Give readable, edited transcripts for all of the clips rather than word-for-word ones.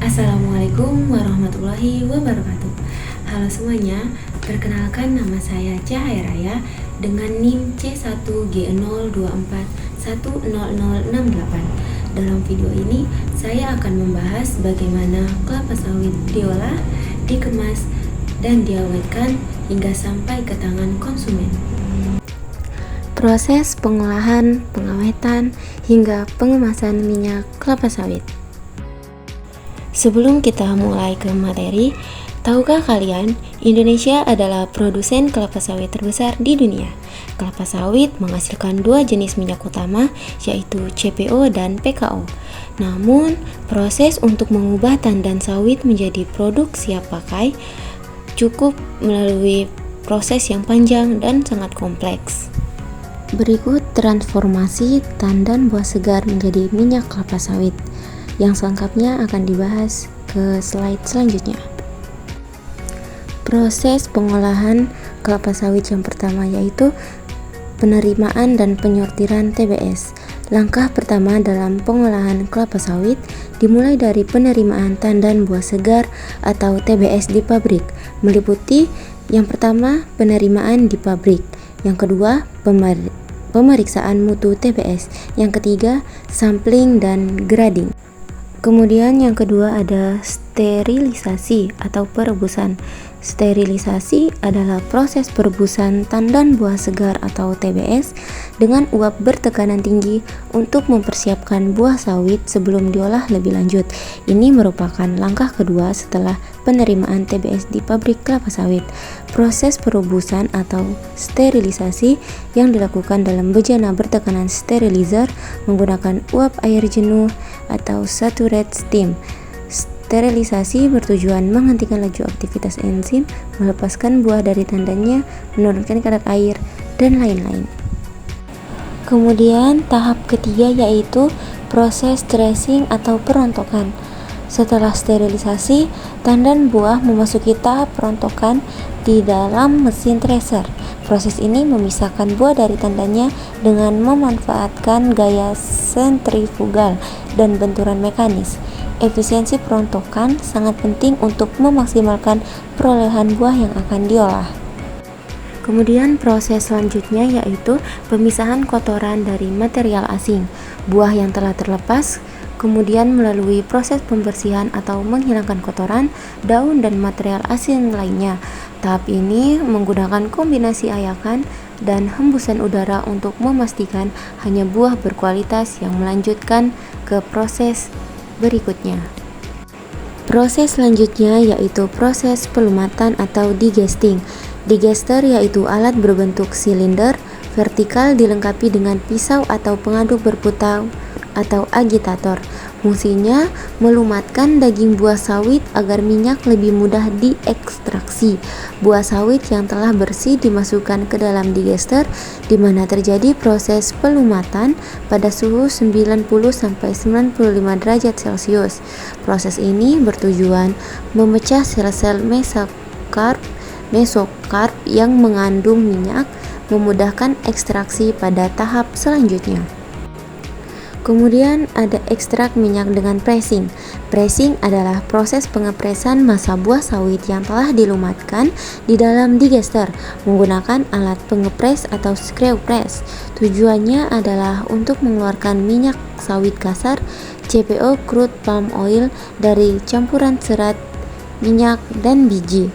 Assalamualaikum warahmatullahi wabarakatuh. Halo semuanya, perkenalkan nama saya Cahaya Raya dengan NIM C1G024100068. Dalam video ini, saya akan membahas bagaimana kelapa sawit diolah, dikemas, dan diawetkan hingga sampai ke tangan konsumen. Proses pengolahan, pengawetan, hingga pengemasan minyak kelapa sawit. Sebelum kita mulai ke materi, tahukah kalian Indonesia adalah produsen kelapa sawit terbesar di dunia? Kelapa sawit menghasilkan dua jenis minyak utama, yaitu CPO dan PKO. Namun, proses untuk mengubah tandan sawit menjadi produk siap pakai cukup melalui proses yang panjang dan sangat kompleks. Berikut transformasi tandan buah segar menjadi minyak kelapa sawit. Yang selengkapnya akan dibahas ke slide selanjutnya. Proses pengolahan kelapa sawit yang pertama yaitu penerimaan dan penyortiran TBS. Langkah pertama dalam pengolahan kelapa sawit dimulai dari penerimaan tandan buah segar atau TBS di pabrik, meliputi yang pertama penerimaan di pabrik, yang kedua pemeriksaan mutu TBS, yang ketiga sampling dan grading. Kemudian yang kedua ada sterilisasi atau perebusan. Sterilisasi adalah proses perebusan tandan buah segar atau TBS dengan uap bertekanan tinggi untuk mempersiapkan buah sawit sebelum diolah lebih lanjut. Ini merupakan langkah kedua setelah penerimaan TBS di pabrik kelapa sawit. Proses perebusan atau sterilisasi yang dilakukan dalam bejana bertekanan sterilizer menggunakan uap air jenuh atau saturated steam. Sterilisasi bertujuan menghentikan laju aktivitas enzim, melepaskan buah dari tandannya, menurunkan kadar air, dan lain-lain. Kemudian tahap ketiga yaitu proses dressing atau perontokan. Setelah sterilisasi, tandan buah memasuki tahap perontokan di dalam mesin thresher. Proses ini memisahkan buah dari tandannya dengan memanfaatkan gaya sentrifugal dan benturan mekanis. Efisiensi perontokan sangat penting untuk memaksimalkan perolehan buah yang akan diolah. Kemudian proses selanjutnya yaitu pemisahan kotoran dari material asing. Buah yang telah terlepas kemudian melalui proses pembersihan atau menghilangkan kotoran, daun, dan material asing lainnya. Tahap ini menggunakan kombinasi ayakan dan hembusan udara untuk memastikan hanya buah berkualitas yang melanjutkan ke proses berikutnya. Proses selanjutnya yaitu proses pelumatan atau digesting. Digester yaitu alat berbentuk silinder vertikal dilengkapi dengan pisau atau pengaduk berputar atau agitator. Fungsinya melumatkan daging buah sawit agar minyak lebih mudah diekstraksi. Buah sawit yang telah bersih dimasukkan ke dalam digester di mana terjadi proses pelumatan pada suhu 90-95 derajat Celcius. Proses ini bertujuan memecah sel-sel mesokarp yang mengandung minyak, memudahkan ekstraksi pada tahap selanjutnya. Kemudian ada ekstrak minyak dengan pressing. Pressing adalah proses pengepresan massa buah sawit yang telah dilumatkan di dalam digester menggunakan alat pengepres atau screw press. Tujuannya adalah untuk mengeluarkan minyak sawit kasar CPO crude palm oil dari campuran serat, minyak, dan biji.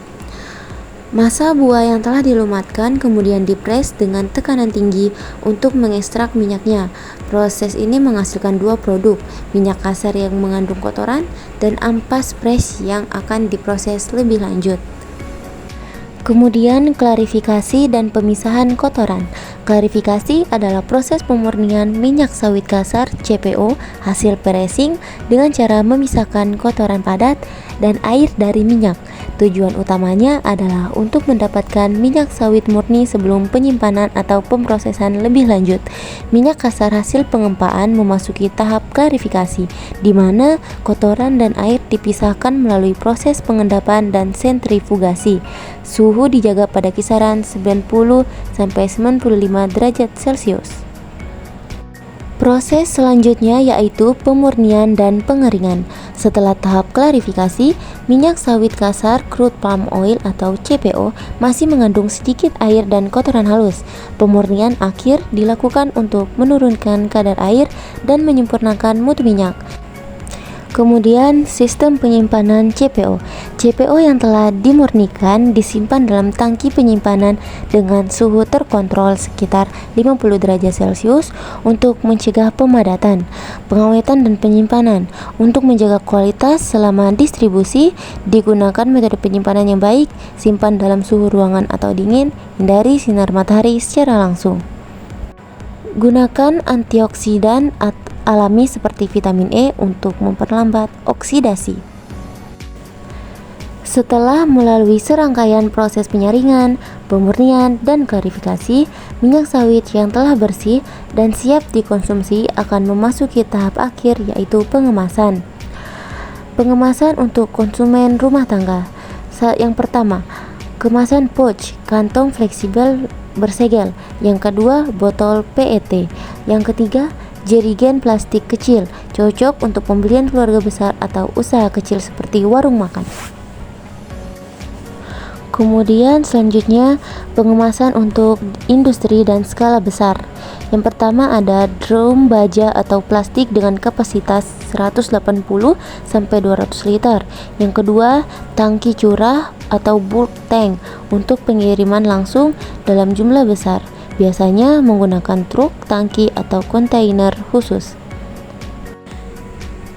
Massa buah yang telah dilumatkan kemudian dipres dengan tekanan tinggi untuk mengekstrak minyaknya. Proses ini menghasilkan dua produk, minyak kasar yang mengandung kotoran dan ampas pres yang akan diproses lebih lanjut. Kemudian klarifikasi dan pemisahan kotoran. Klarifikasi adalah proses pemurnian minyak sawit kasar CPO hasil pressing dengan cara memisahkan kotoran padat dan air dari minyak. Tujuan utamanya adalah untuk mendapatkan minyak sawit murni sebelum penyimpanan atau pemrosesan lebih lanjut. Minyak kasar hasil pengempaan memasuki tahap klarifikasi, di mana kotoran dan air dipisahkan melalui proses pengendapan dan sentrifugasi. Suhu dijaga pada kisaran 90-95 derajat Celcius. Proses selanjutnya yaitu pemurnian dan pengeringan. Setelah tahap klarifikasi, minyak sawit kasar crude palm oil atau CPO masih mengandung sedikit air dan kotoran halus. Pemurnian akhir dilakukan untuk menurunkan kadar air dan menyempurnakan mutu minyak. Kemudian sistem penyimpanan CPO. CPO yang telah dimurnikan disimpan dalam tangki penyimpanan dengan suhu terkontrol sekitar 50 derajat Celcius untuk mencegah pemadatan, pengawetan dan penyimpanan. Untuk menjaga kualitas selama distribusi, digunakan metode penyimpanan yang baik, simpan dalam suhu ruangan atau dingin, hindari sinar matahari secara langsung. Gunakan antioksidan alami seperti vitamin E untuk memperlambat oksidasi. Setelah melalui serangkaian proses penyaringan, pemurnian, dan klarifikasi, minyak sawit yang telah bersih dan siap dikonsumsi akan memasuki tahap akhir yaitu pengemasan. Pengemasan untuk konsumen rumah tangga. Yang pertama, kemasan pouch, kantong fleksibel bersegel. Yang kedua, botol PET. Yang ketiga, jerigen plastik kecil, cocok untuk pembelian keluarga besar atau usaha kecil seperti warung makan. Kemudian selanjutnya pengemasan untuk industri dan skala besar. Yang pertama ada drum baja atau plastik dengan kapasitas 180 sampai 200 liter. Yang kedua, tangki curah atau bulk tank untuk pengiriman langsung dalam jumlah besar. Biasanya menggunakan truk, tangki, atau kontainer khusus.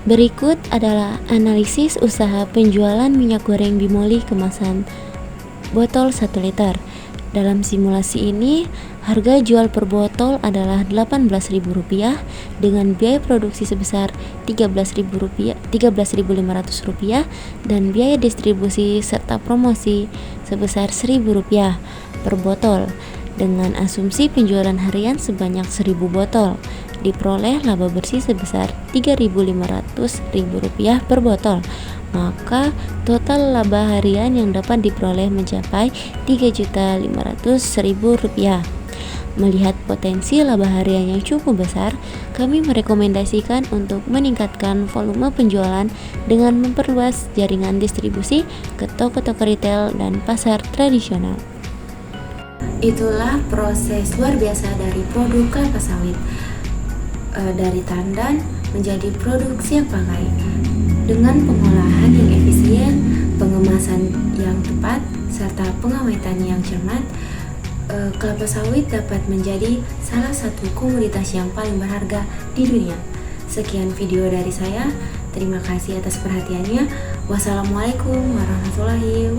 Berikut adalah analisis usaha penjualan minyak goreng Bimoli kemasan botol 1 liter. Dalam simulasi ini, harga jual per botol adalah Rp18.000 dengan biaya produksi sebesar Rp13.500 dan biaya distribusi serta promosi sebesar Rp1.000 per botol. Dengan asumsi penjualan harian sebanyak 1.000 botol, diperoleh laba bersih sebesar Rp3.500 per botol. Maka total laba harian yang dapat diperoleh mencapai Rp3.500.000. Melihat potensi laba harian yang cukup besar, kami merekomendasikan untuk meningkatkan volume penjualan dengan memperluas jaringan distribusi ke toko-toko retail dan pasar tradisional. Itulah proses luar biasa dari produk kelapa sawit, dari tandan menjadi produk siap pakai. Dengan pengolahan yang efisien, pengemasan yang tepat, serta pengawetan yang cermat, kelapa sawit dapat menjadi salah satu komoditas yang paling berharga di dunia. Sekian video dari saya. Terima kasih atas perhatiannya. Wassalamualaikum warahmatullahi wabarakatuh.